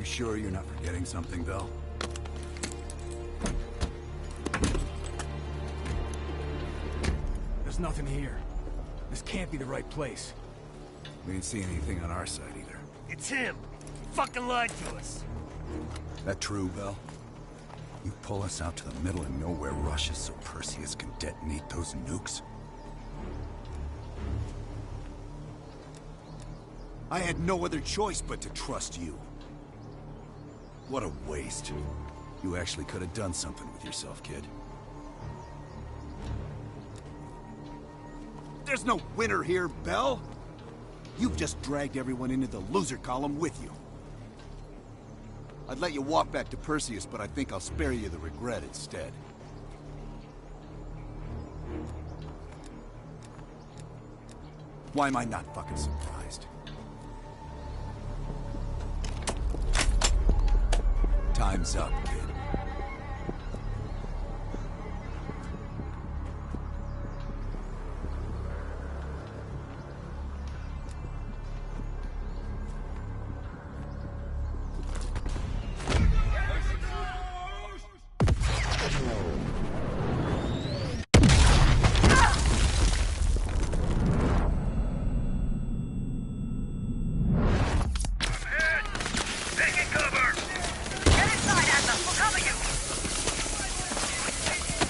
You sure you're not forgetting something, Bell? There's nothing here. This can't be the right place. We didn't see anything on our side either. It's him! He fucking lied to us! That true, Bell? You pull us out to the middle of nowhere Russia so Perseus can detonate those nukes? I had no other choice but to trust you. What a waste. You actually could have done something with yourself, kid. There's no winner here, Bell! You've just dragged everyone into the loser column with you. I'd let you walk back to Perseus, but I think I'll spare you the regret instead. Why am I not fucking surprised? Time's up, kid.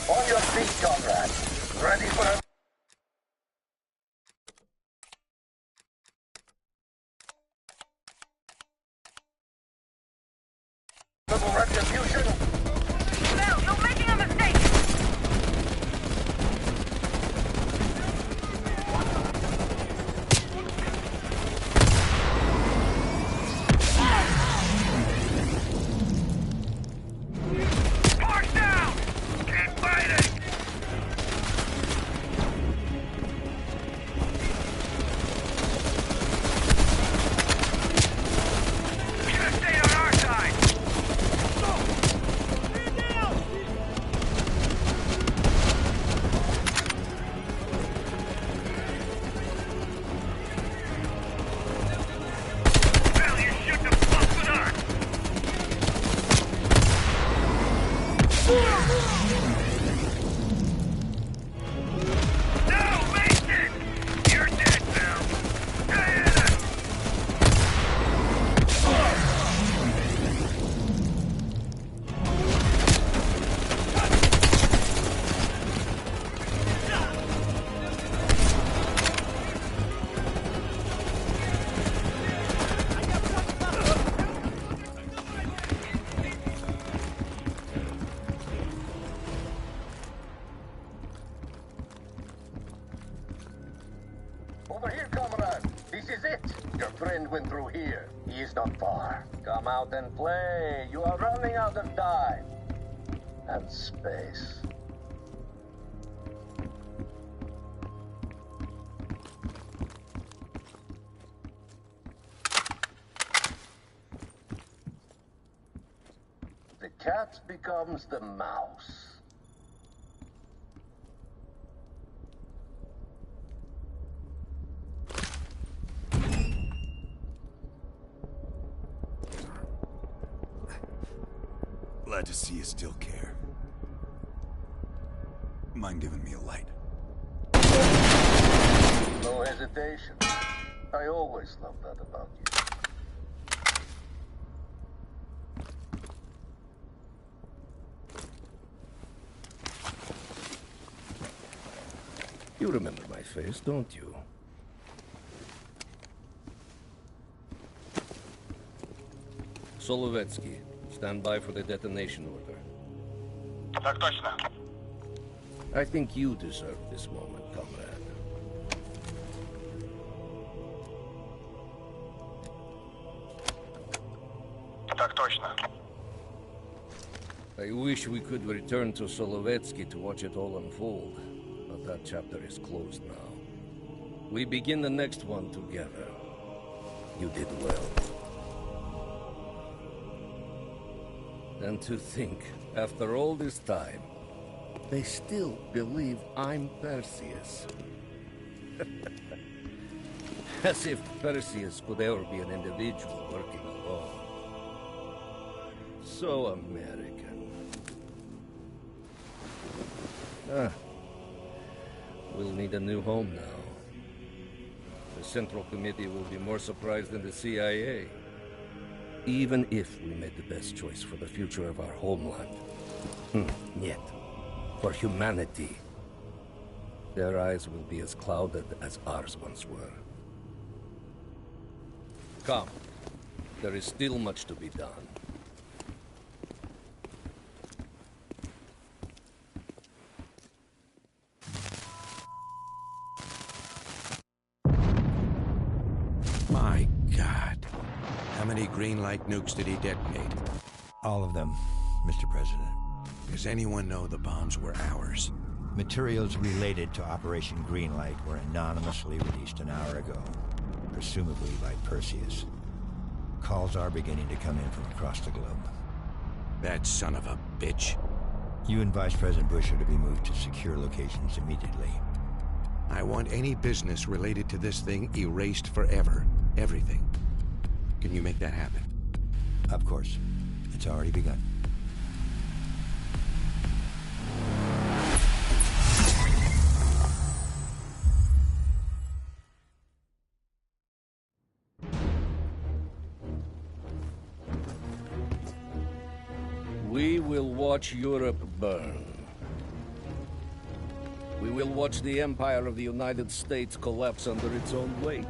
On your feet, comrade. Ready for a... little retribution? Bell, you're making a mistake! March down! Keep fighting! You should have stayed on our side! Bell, you shouldn't have fucked with us! No, Mason! You're dead, Bell! Diana! Over here, comrade. This is it. Your friend went through here. He is not far. Come out and play. You are running out of time. And space. The cat becomes the mouse. Glad to see you still care. Mind giving me a light? No hesitation. I always loved that about you. You remember my face, don't you? Solovetsky, stand by for the detonation order. Так точно. I think you deserve this moment, comrade. Так точно. I wish we could return to Solovetsky to watch it all unfold, but that chapter is closed now. We begin the next one together. You did well. And to think, after all this time, they still believe I'm Perseus. As if Perseus could ever be an individual working alone. So American. Ah. We'll need a new home now. The Central Committee will be more surprised than the CIA. Even if we made the best choice for the future of our homeland. Yet, for humanity, their eyes will be as clouded as ours once were. Come. There is still much to be done. My God. How many green light nukes did he detonate? All of them, Mr. President. Does anyone know the bombs were ours? Materials related to Operation Greenlight were anonymously released an hour ago, presumably by Perseus. Calls are beginning to come in from across the globe. That son of a bitch. You and Vice President Bush are to be moved to secure locations immediately. I want any business related to this thing erased forever. Everything. Can you make that happen? Of course. It's already begun. We will watch Europe burn. We will watch the empire of the United States collapse under its own weight.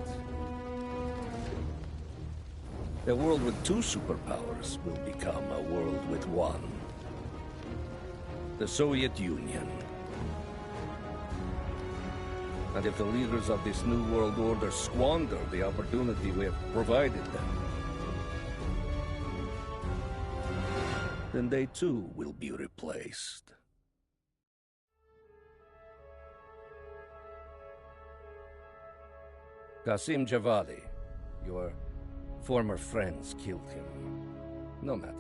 A world with two superpowers will become a world with one. The Soviet Union. And if the leaders of this new world order squander the opportunity we have provided them, then they too will be replaced. Qasim Javadi, your former friends killed him. No matter.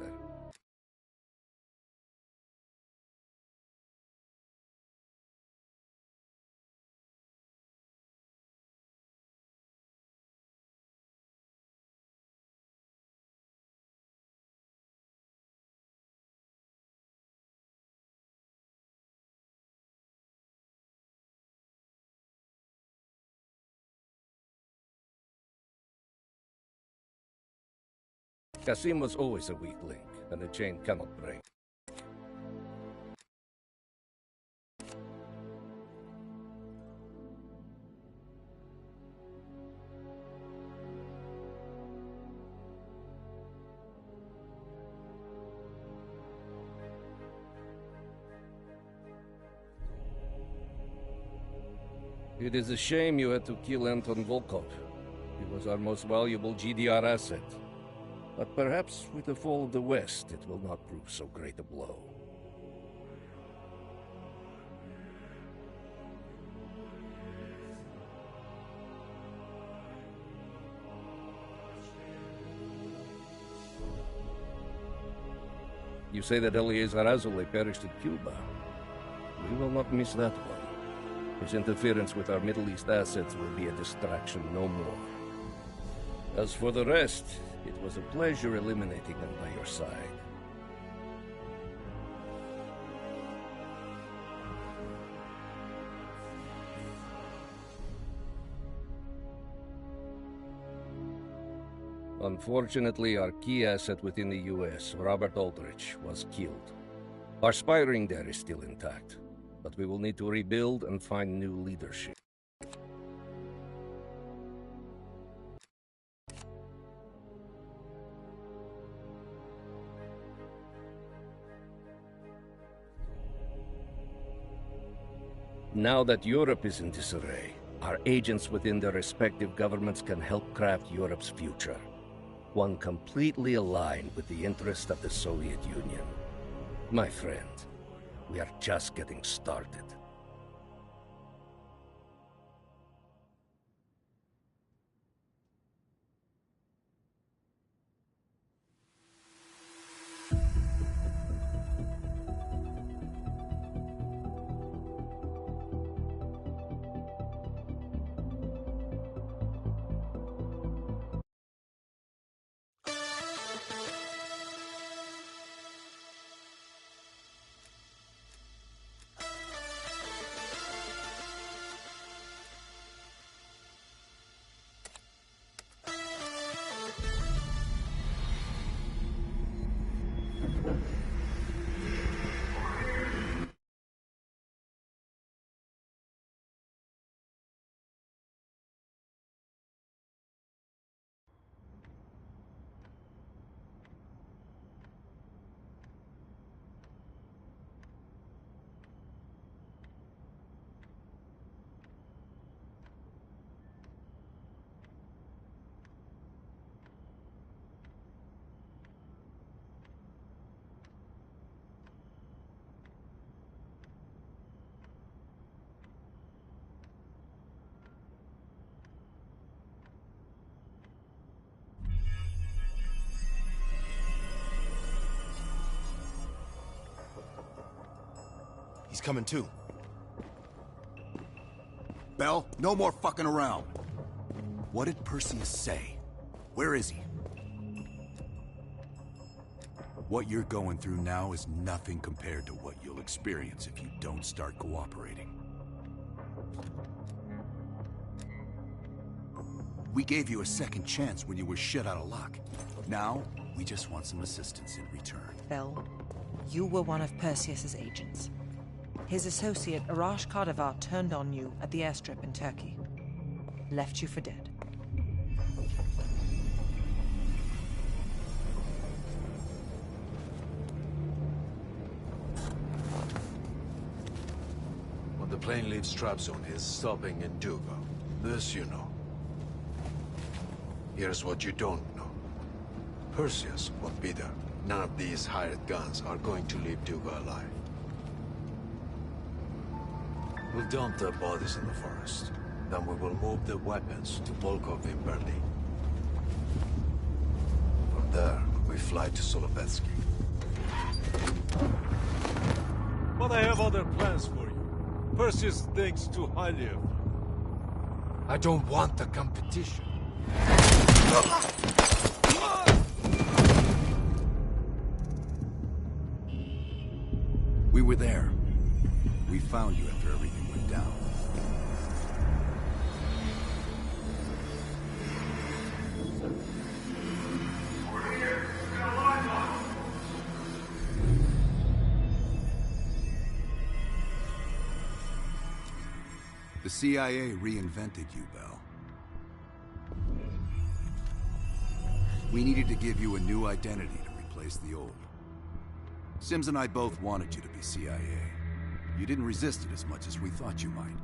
Qasim was always a weak link, and the chain cannot break. It is a shame you had to kill Anton Volkov. He was our most valuable GDR asset. But perhaps with the fall of the West, it will not prove so great a blow. You say that Eleazar Azule perished in Cuba. We will not miss that one. His interference with our Middle East assets will be a distraction no more. As for the rest, it was a pleasure eliminating them by your side. Unfortunately, our key asset within the U.S., Robert Aldrich, was killed. Our spy ring there is still intact, but we will need to rebuild and find new leadership. Now that Europe is in disarray, our agents within their respective governments can help craft Europe's future. One completely aligned with the interest of the Soviet Union. My friend, we are just getting started. He's coming too. Bell, no more fucking around. What did Perseus say? Where is he? What you're going through now is nothing compared to what you'll experience if you don't start cooperating. We gave you a second chance when you were shit out of luck. Now, we just want some assistance in return. Bell, you were one of Perseus's agents. His associate, Arash Kadivar, turned on you at the airstrip in Turkey. Left you for dead. When the plane leaves Trabzon, he's stopping in Duga. This you know. Here's what you don't know. Perseus won't be there. None of these hired guns are going to leave Duga alive. We'll dump their bodies in the forest. Then we will move the weapons to Volkov in Berlin. From there, we fly to Solovetsky. But I have other plans for you. Perseus thinks too highly of you. I don't want the competition. We were there. We found you after everything went down. The CIA reinvented you, Bell. We needed to give you a new identity to replace the old. Sims and I both wanted you to be CIA. You didn't resist it as much as we thought you might.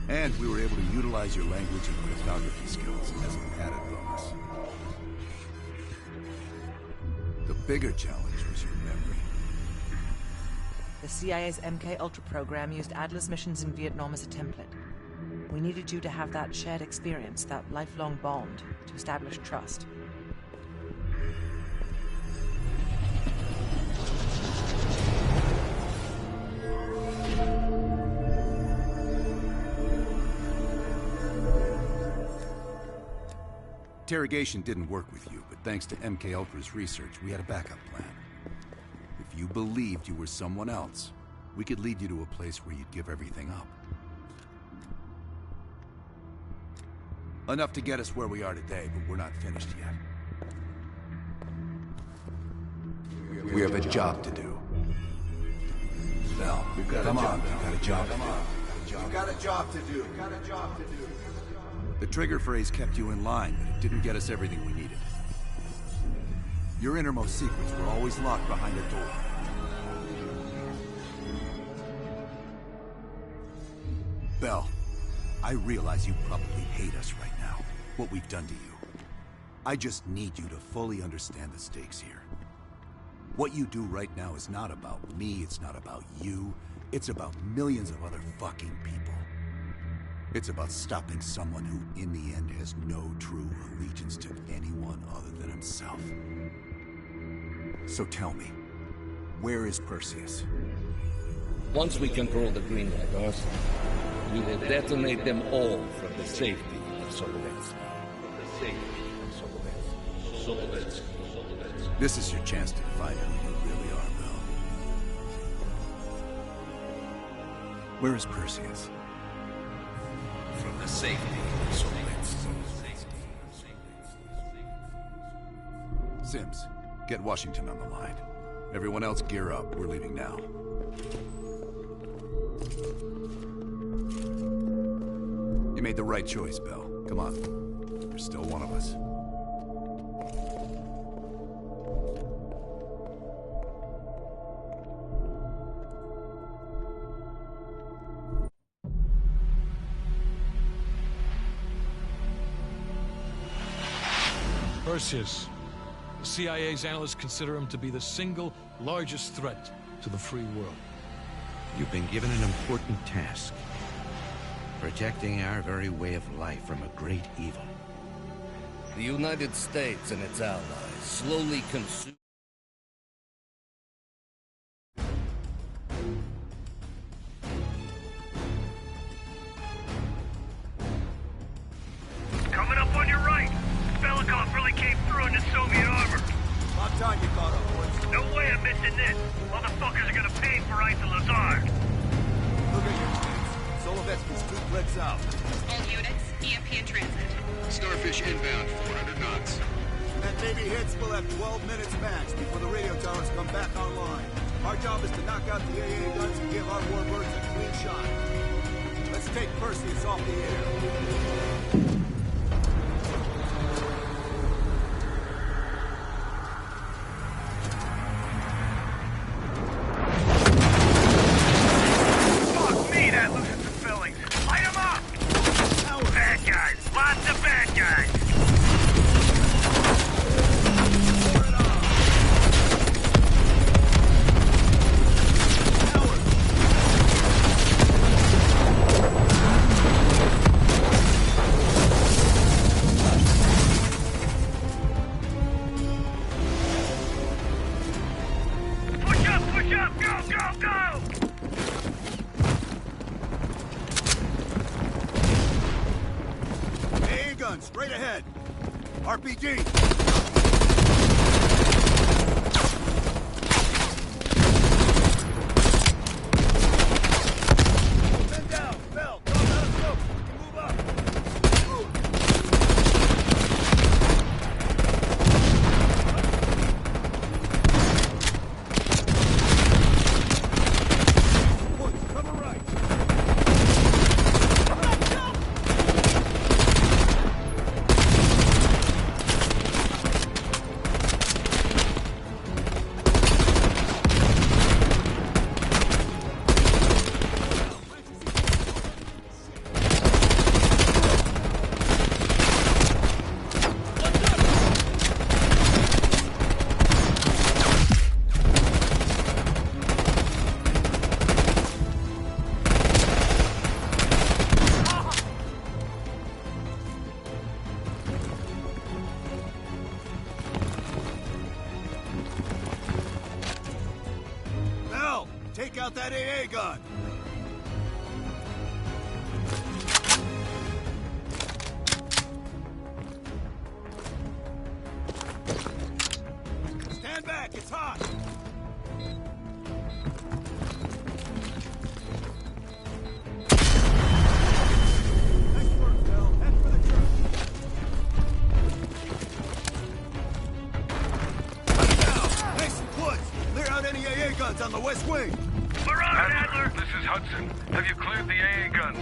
And we were able to utilize your language and cryptography skills as an added bonus. The bigger challenge was your memory. The CIA's MK-Ultra program used Adler's missions in Vietnam as a template. We needed you to have that shared experience, that lifelong bond, to establish trust. Interrogation didn't work with you, but thanks to MK-Ultra's research, we had a backup plan. If you believed you were someone else, we could lead you to a place where you'd give everything up. Enough to get us where we are today, but we're not finished yet. We have a job to do. Bell, come on, we've got a job to do. You've got a job to do. The trigger phrase kept you in line, but it didn't get us everything we needed. Your innermost secrets were always locked behind a door. Bell, I realize you probably hate us right now, what we've done to you. I just need you to fully understand the stakes here. What you do right now is not about me, it's not about you, it's about millions of other fucking people. It's about stopping someone who, in the end, has no true allegiance to anyone other than himself. So tell me, where is Perseus? Once we control the green light arsenal, we will detonate them all from the safety of Solovetsky. This is your chance to find out who you really are, Bell. Where is Perseus? From the safety of Solovetsky. Sims, get Washington on the line. Everyone else gear up. We're leaving now. You made the right choice, Bell. Come on. You're still one of us. Perseus. The CIA's analysts consider him to be the single largest threat to the free world. You've been given an important task. Protecting our very way of life from a great evil. The United States and its allies slowly consume... the Soviet armor. About time you caught up, boys. No way I'm missing this. Motherfuckers are gonna pay for Ice and Lazard. Look at your kids. Solovetsky's 2 clicks out. All units, EMP in transit. Starfish inbound, 400 knots. That Navy hits will have 12 minutes max before the radio towers come back online. Our job is to knock out the AA guns and give our warbirds a clean shot. Let's take Perseus off the air. Fuck me, that loosens some fillings. Light 'em up! Bad guys. Lots of bad guys. Push up, push up! Go, go, go! AA gun, straight ahead. RPG. Men down. Bell, drop out of scope. We can move up. Woods, cover right. Bell, take out that AA gun. Stand back, it's hot. Nice work, Bell. Head for the church. Down. Mason, Woods, clear out any AA guns on the west wing. We're on, Adler! This is Hudson. Have you cleared the AA guns?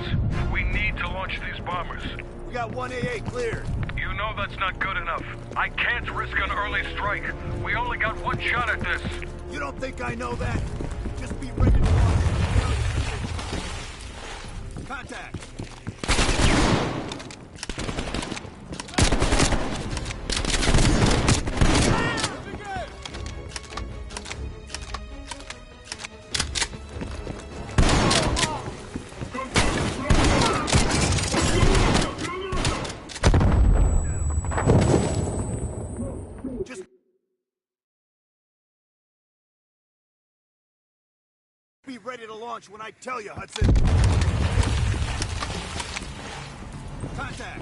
We need to launch these bombers. We got 1 AA cleared. You know that's not good enough. I can't risk an early strike. We only got one shot at this. You don't think I know that? Just be ready to launch. Contact. Just be ready to launch when I tell you, Hudson. Contact.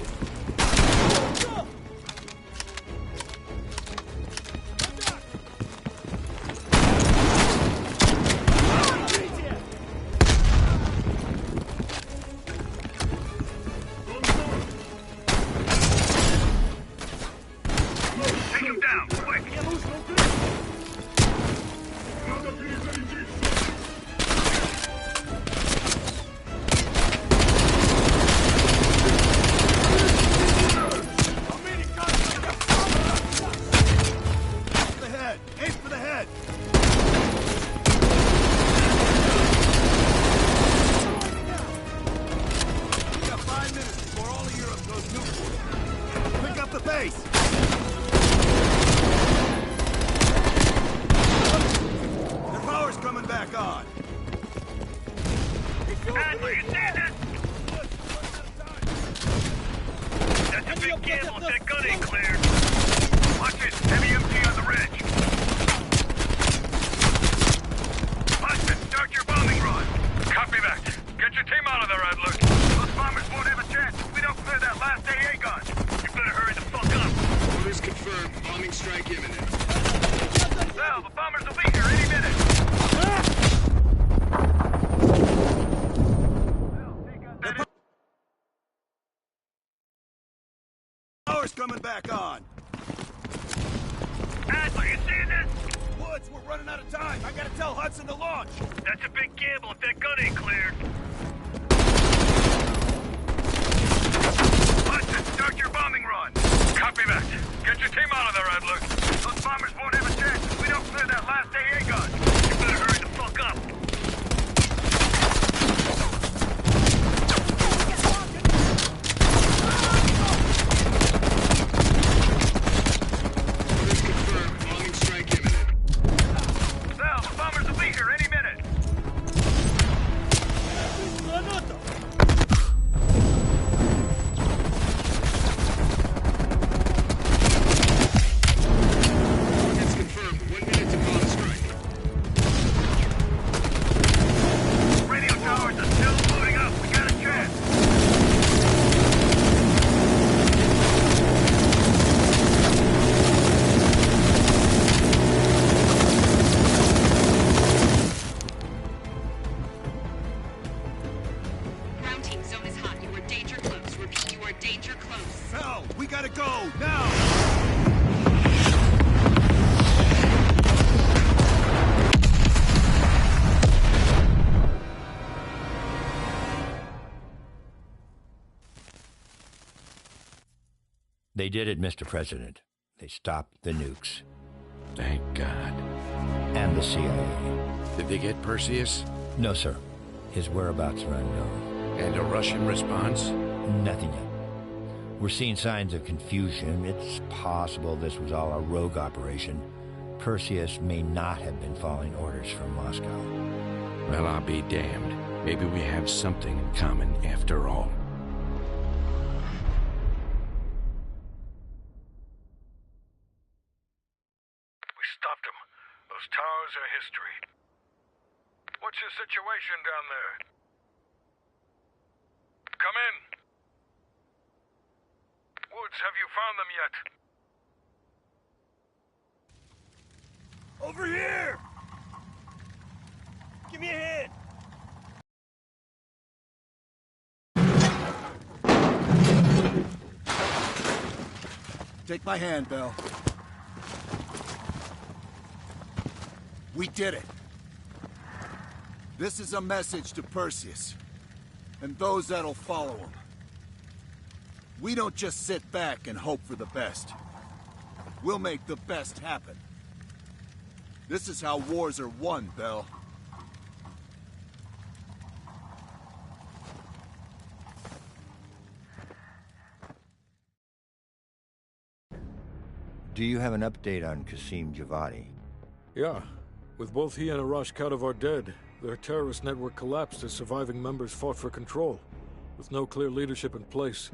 Take him down, quick! The head. Aim for the head. We got 5 minutes before all of Europe goes nuclear. Pick up the pace. Their power's coming back on. Adler, you see this? That's a big gamble if that gun ain't cleared. Watch it, heavy MG on the ridge. Hudson, start your bombing run. Copy that. Get your team out of there, Adler. Those bombers won't have a chance if we don't clear that last AA gun. You better hurry the fuck up. Orders confirmed. Bombing tower's coming back on. Adler, you seeing this? Woods, we're running out of time. I gotta tell Hudson to launch. That's a big gamble if that gun ain't cleared. Hudson, start your bombing run. Copy that. Get your team out of there, Adler. Those bombers won't have a chance if we don't clear that last AA gun. You better hurry the fuck up. Sal, the bombers will be here any minute. It's confirmed. 1 minute to call a strike. Radio towers are still moving up. We got a chance. Ground team, zone is hot. You are danger close. Repeat, you are danger close. Bell, we gotta go, now! They did it, Mr. President. They stopped the nukes. Thank God. And the CIA. Did they get Perseus? No, sir. His whereabouts are unknown. And a Russian response? Nothing yet. We're seeing signs of confusion. It's possible this was all a rogue operation. Perseus may not have been following orders from Moscow. Well, I'll be damned. Maybe we have something in common after all. We stopped them. Those towers are history. What's your situation down there? Come in. Woods, have you found them yet? Over here! Give me a hand! Take my hand, Bell. We did it. This is a message to Perseus, and those that'll follow him. We don't just sit back and hope for the best. We'll make the best happen. This is how wars are won, Bell. Do you have an update on Qasim Javadi? Yeah. With both he and Arash Kadivar dead, their terrorist network collapsed as surviving members fought for control. With no clear leadership in place,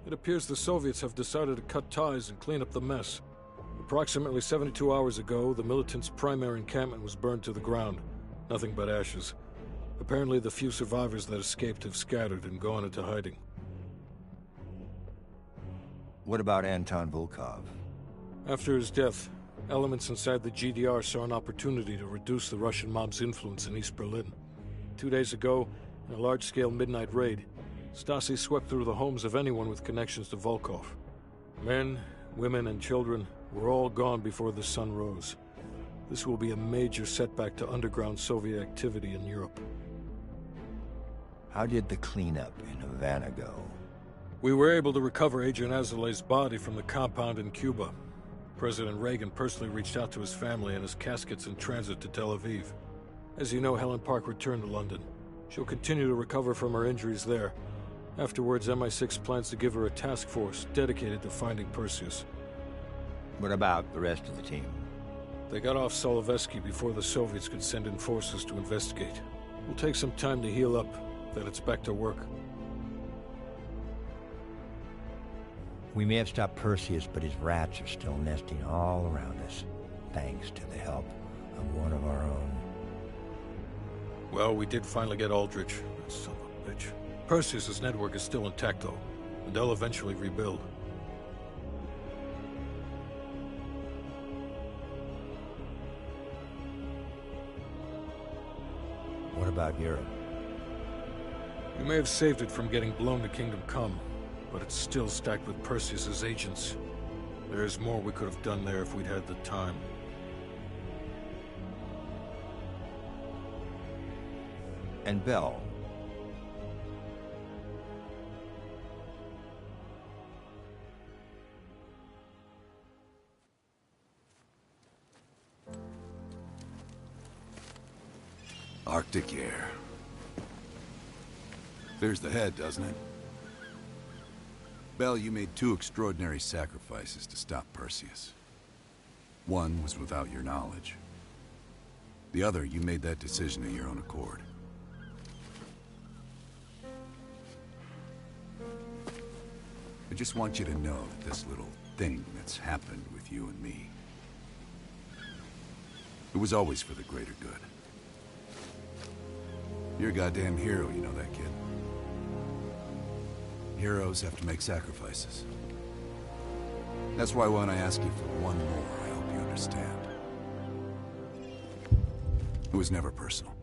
it appears the Soviets have decided to cut ties and clean up the mess. Approximately 72 hours ago, the militants' primary encampment was burned to the ground. Nothing but ashes. Apparently, the few survivors that escaped have scattered and gone into hiding. What about Anton Volkov? After his death, elements inside the GDR saw an opportunity to reduce the Russian mob's influence in East Berlin. 2 days ago, in a large-scale midnight raid, Stasi swept through the homes of anyone with connections to Volkov. Men, women, and children were all gone before the sun rose. This will be a major setback to underground Soviet activity in Europe. How did the cleanup in Havana go? We were able to recover Agent Azoulay's body from the compound in Cuba. President Reagan personally reached out to his family, and his casket's in transit to Tel Aviv. As you know, Helen Park returned to London. She'll continue to recover from her injuries there. Afterwards, MI6 plans to give her a task force dedicated to finding Perseus. What about the rest of the team? They got off Solovetsky before the Soviets could send in forces to investigate. We'll take some time to heal up, then it's back to work. We may have stopped Perseus, but his rats are still nesting all around us, thanks to the help of one of our own. Well, we did finally get Aldrich. That son of a bitch. Perseus' network is still intact, though, and they'll eventually rebuild. What about Europe? We may have saved it from getting blown to Kingdom Come. but it's still stacked with Perseus's agents. There's more we could have done there if we'd had the time. And Bell. Arctic air. Clears the head, doesn't it? Bell, you made two extraordinary sacrifices to stop Perseus. One was without your knowledge. The other, you made that decision of your own accord. I just want you to know that this little thing that's happened with you and me, it was always for the greater good. You're a goddamn hero, you know that, kid. Heroes have to make sacrifices. That's why when I ask you for one more, I hope you understand. It was never personal.